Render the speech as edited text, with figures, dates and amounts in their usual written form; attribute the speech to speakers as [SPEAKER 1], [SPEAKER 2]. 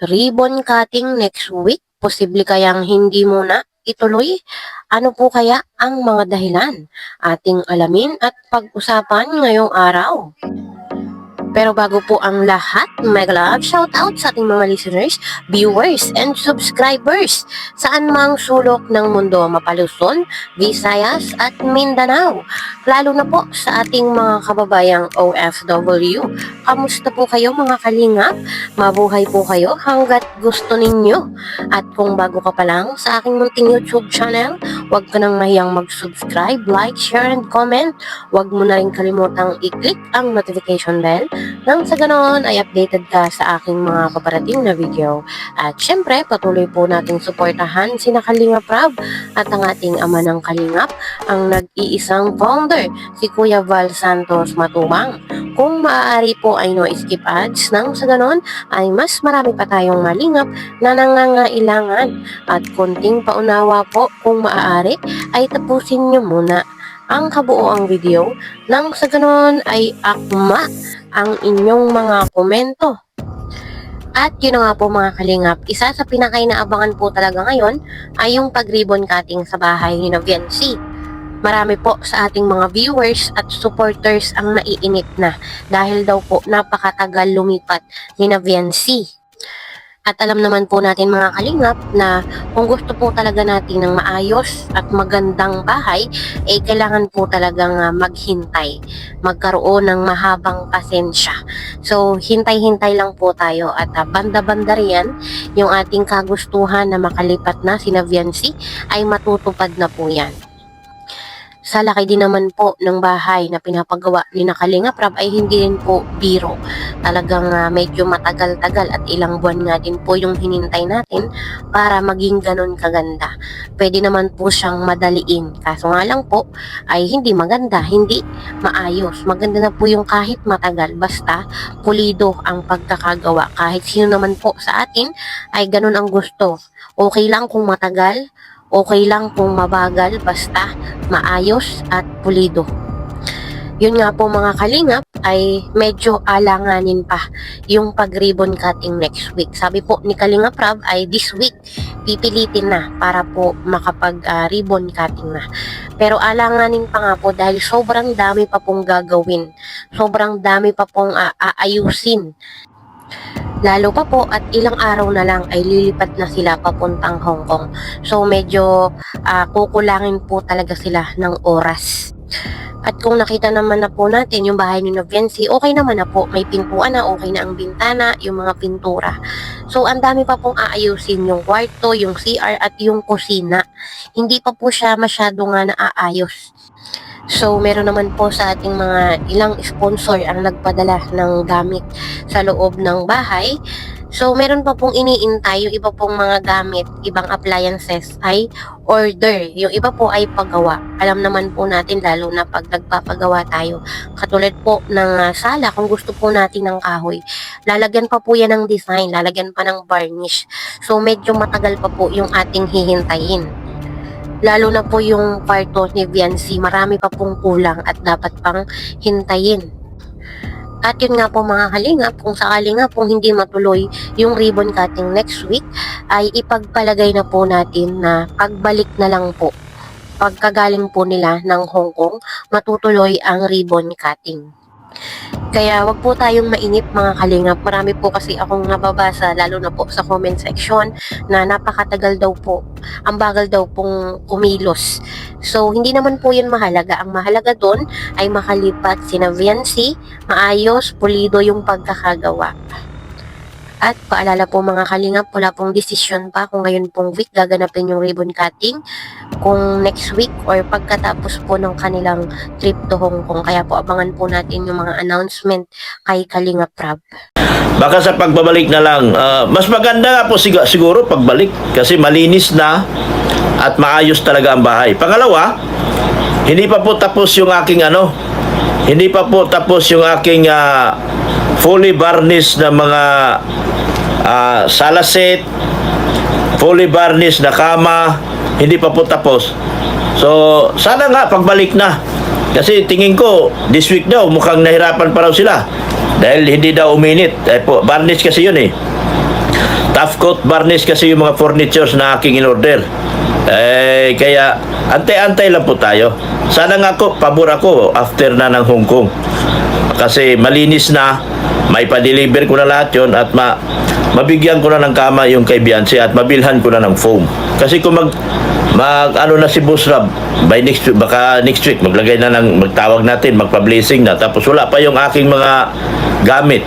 [SPEAKER 1] Ribbon cutting next week? Posible kayang hindi muna ituloy? Ano po kaya ang mga dahilan? Ating alamin at pag-usapan ngayong araw. Pero bago po ang lahat, mega love shout out sa ating mga listeners, viewers, and subscribers saan mang sulok ng mundo, Mapaluzon, Visayas, at Mindanao. Lalo na po sa ating mga kababayang OFW. Kamusta po kayo mga kalingap? Mabuhay po kayo hanggat gusto ninyo. At kung bago ka pa lang sa aking munting YouTube channel, huwag ka nang mahiyang mag-subscribe, like, share, and comment. Huwag mo na rin kalimutang i-click ang notification bell nang sa ganoon ay updated ka sa aking mga paparating na video. At syempre, patuloy po nating suportahan sina Kalingap Rab at ang ating ama ng Kalingap, ang nag-iisang founder, si Kuya Val Santos Matubang. Kung maaari po ay no skip ads, nang sa ganoon ay mas marami pa tayong malingap na nangangailangan. At konting paunawa po, kung maaari ay tapusin nyo muna ang kabuoang video nang sa ganoon ay akma ang inyong mga komento. At yun na nga po mga kalingap, isa sa pinakainaabangan po talaga ngayon ay yung pag-ribbon cutting sa bahay ni Viancy. Marami po sa ating mga viewers at supporters ang naiinip na dahil daw po napakatagal lumipat ni Viancy. At alam naman po natin mga kalingap na kung gusto po talaga natin ng maayos at magandang bahay, kailangan po talagang maghintay, magkaroon ng mahabang pasensya. So hintay-hintay lang po tayo at banda-banda riyan yung ating kagustuhan na makalipat na si Viancy ay matutupad na po yan. Sa laki din naman po ng bahay na pinapagawa ni Kalingap Rab ay hindi rin po biro. Talagang medyo matagal-tagal at ilang buwan nga din po yung hinintay natin para maging ganun kaganda. Pwede naman po siyang madaliin. Kaso nga lang po ay hindi maganda, hindi maayos. Maganda na po yung kahit matagal, basta pulido ang pagkakagawa. Kahit sino naman po sa atin ay ganun ang gusto. Okay lang kung matagal, okay lang kung mabagal, basta maayos at pulido. Yun nga po mga kalingap ay medyo alanganin pa yung pag-ribbon cutting next week. Sabi po ni Kalingap Rab ay this week pipilitin na para po makapag-ribbon cutting na. Pero alanganin pa nga po dahil sobrang dami pa pong gagawin. Sobrang dami pa pong aayusin. Lalo pa po at ilang araw na lang ay lilipat na sila papuntang Hong Kong. So medyo kukulangin po talaga sila ng oras. At kung nakita naman na po natin yung bahay ni Viancy, okay naman na po. May pintuan na, okay na ang bintana, yung mga pintura. So ang dami pa pong aayusin, yung kwarto, yung CR at yung kusina. Hindi pa po siya masyado nga naaayos. So, meron naman po sa ating mga ilang sponsor ang nagpadala ng gamit sa loob ng bahay. So, meron pa pong iniintay, yung iba pong mga gamit, ibang appliances ay order. Yung iba po ay paggawa. Alam naman po natin, lalo na pag nagpapagawa tayo. Katulad po ng sala, kung gusto po natin ng kahoy, lalagyan pa po yan ng design, lalagyan pa ng varnish. So, medyo matagal pa po yung ating hihintayin. Lalo na po yung kwarto ni Viancy, marami pa pong kulang at dapat pang hintayin. At yun nga po mga kalingap, kung sakali nga pong hindi matuloy yung ribbon cutting next week, ay ipagpalagay na po natin na pagbalik na lang po, pagkagaling po nila ng Hong Kong, matutuloy ang ribbon cutting. Kaya wag po tayong mainip mga kalingap. Marami po kasi akong nababasa, lalo na po sa comment section, na napakatagal daw po, ang bagal daw pong kumilos. So hindi naman po yun mahalaga. Ang mahalaga doon ay makalipat si Viancy, maayos, pulido yung pagkakagawa. At paalala po mga kalingap, wala pong desisyon pa kung ngayon pong week gaganapin yung ribbon cutting, kung next week or pagkatapos po ng kanilang trip to Hong Kong. Kaya po abangan po natin yung mga announcement kay Kalingap Rab.
[SPEAKER 2] Baka sa pagbabalik na lang, mas maganda nga po siguro pagbalik kasi malinis na at maayos talaga ang bahay. Pangalawa, hindi pa po tapos yung aking fully varnished na mga sala set, fully varnished na kama, hindi pa po tapos. So, sana nga pagbalik na Kasi tingin ko, this week daw, mukhang nahirapan pa raw sila. Dahil hindi daw uminit. Varnish kasi yun eh. Tough coat varnish kasi yung mga furnitures na aking in-order. Kaya antay-antay lang po tayo. Sana nga ako, pabor ako after na ng Hong Kong. Kasi malinis na, may pa-deliver ko na lahat yun at mabigyan ko na ng kama yung kay Beyonce at mabilhan ko na ng foam. Kasi kung ano na si Boss Rob, by next week, baka next week, magtawag natin, magpa-blessing na, tapos wala pa yung aking mga gamit.